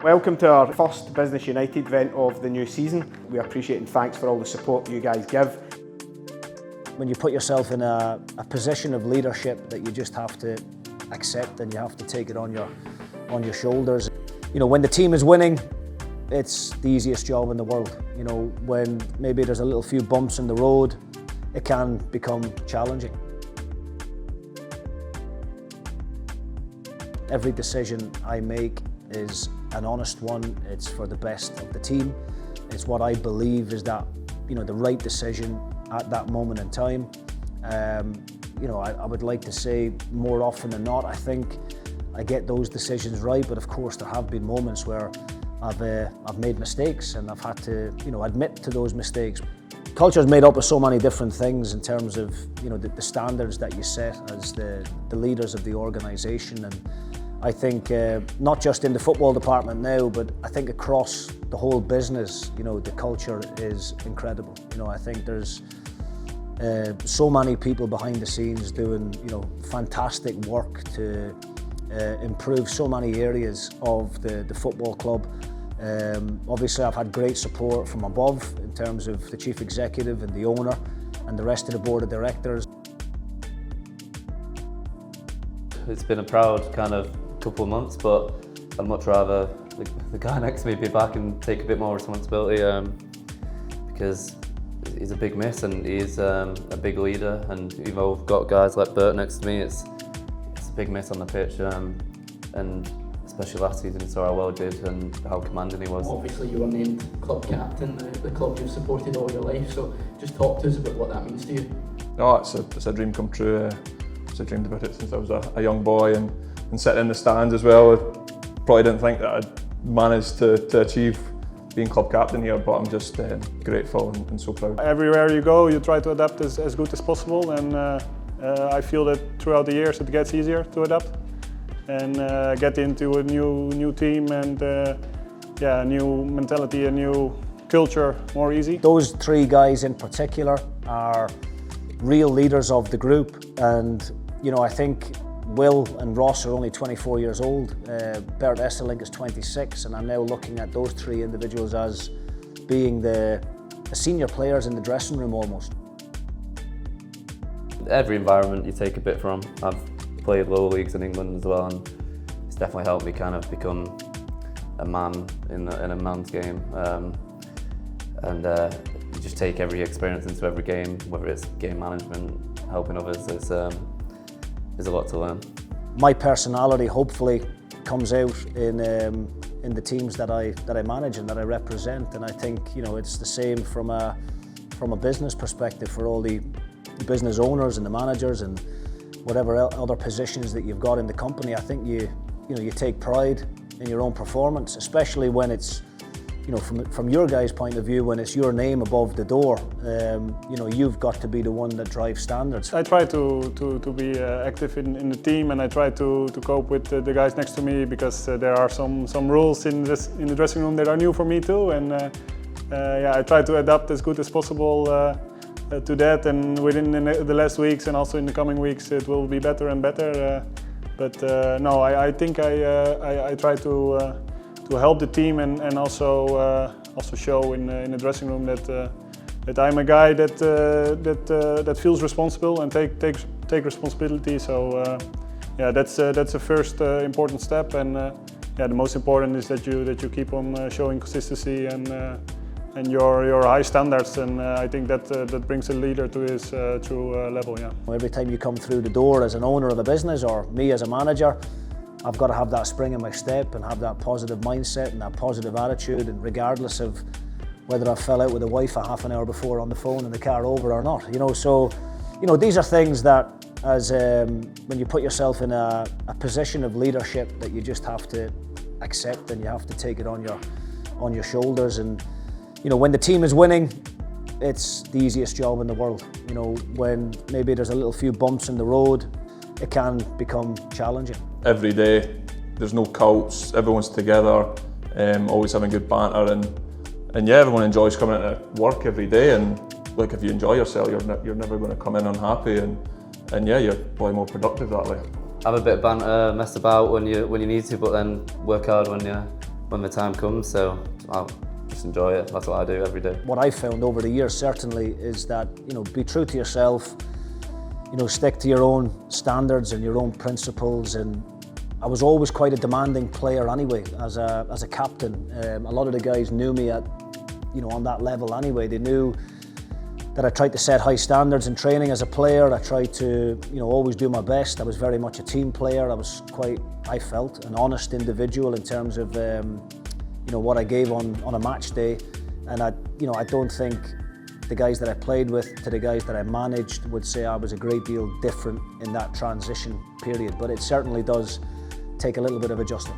Welcome to our first Business United event of the new season. We appreciate and thanks for all the support you guys give. When you put yourself in a position of leadership that you just have to accept and you have to take it on your shoulders. You know, when the team is winning, it's the easiest job in the world. You know, when maybe there's a little few bumps in the road, it can become challenging. Every decision I make is an honest one. It's for the best of the team. It's what I believe is that, you know, the right decision at that moment in time. You know, I would like to say more often than not, I think I get those decisions right, but of course there have been moments where I've made mistakes and I've had to, you know, admit to those mistakes. Culture is made up of so many different things in terms of, you know, the standards that you set as the leaders of the organisation, and I think not just in the football department now, but I think across the whole business, you know, the culture is incredible. You know, I think there's so many people behind the scenes doing, you know, fantastic work to improve so many areas of the football club. Obviously I've had great support from above in terms of the chief executive and the owner and the rest of the board of directors. It's been a proud kind of couple of months, but I'd much rather the guy next to me be back and take a bit more responsibility, because he's a big miss and he's a big leader, and you've all got guys like Bert next to me. It's a big miss on the pitch, and especially last season, saw how well he did and how commanding he was. Obviously you were named club captain, the club you've supported all your life, so just talk to us about what that means to you. Oh, it's a dream come true. I dreamed about it since I was a young boy, and sitting in the stands as well. I probably didn't think that I'd managed to achieve being club captain here, but I'm just grateful and so proud. Everywhere you go, you try to adapt as good as possible, and I feel that throughout the years it gets easier to adapt and get into a new team and a new mentality, a new culture more easy. Those three guys in particular are real leaders of the group, and you know, I think Will and Ross are only 24 years old, Bert Esselink is 26, and I'm now looking at those three individuals as being the senior players in the dressing room almost. Every environment you take a bit from. I've played lower leagues in England as well, and it's definitely helped me kind of become a man in a man's game, and you just take every experience into every game, whether it's game management, helping others. There's a lot to learn. My personality hopefully comes out in the teams that I manage and that I represent, and I think, you know, it's the same from a business perspective for all the business owners and the managers and whatever other positions that you've got in the company. I think you take pride in your own performance, especially when it's, you know, from your guys' point of view, when it's your name above the door. You know, you've got to be the one that drives standards. I try to be active in the team, and I try to cope with the guys next to me, because there are some rules in the dressing room that are new for me too, and I try to adapt as good as possible to that, and within the last weeks and also in the coming weeks it will be better and better. No, I think I try to help the team and also show in the dressing room that I'm a guy that feels responsible and take responsibility. So that's the first important step, and the most important is that you keep on showing consistency and your high standards, and I think that brings a leader to his true level. Yeah. Every time you come through the door as an owner of a business, or me as a manager, I've got to have that spring in my step and have that positive mindset and that positive attitude, and regardless of whether I fell out with a wife a half an hour before on the phone in the car over or not, you know. So, you know, these are things that, as when you put yourself in a position of leadership, that you just have to accept and you have to take it on your shoulders. And you know, when the team is winning, it's the easiest job in the world. You know, when maybe there's a little few bumps in the road, it can become challenging. Every day, there's no cults, everyone's together, always having good banter, and yeah, everyone enjoys coming into work every day, and like, if you enjoy yourself, you're never going to come in unhappy, and yeah, you're probably more productive that way. Have a bit of banter, mess about when you need to, but then work hard when when the time comes. So I'll just enjoy it. That's what I do every day. What I've found over the years certainly is that, be true to yourself, stick to your own standards and your own principles. And I was always quite a demanding player anyway, as a captain. A lot of the guys knew me at, on that level anyway. They knew that I tried to set high standards in training as a player. I tried to, always do my best. I was very much a team player. I was quite, I felt, an honest individual in terms of, what I gave on a match day. And I don't think the guys that I played with to the guys that I managed would say I was a great deal different in that transition period. But it certainly does take a little bit of adjusting.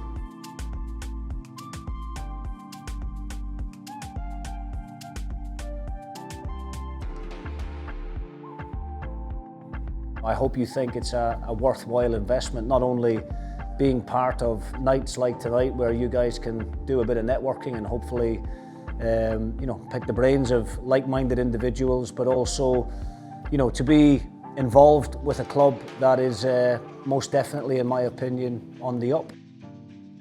I hope you think it's a worthwhile investment, not only being part of nights like tonight where you guys can do a bit of networking and hopefully pick the brains of like-minded individuals, but also to be involved with a club that is most definitely, in my opinion, on the up.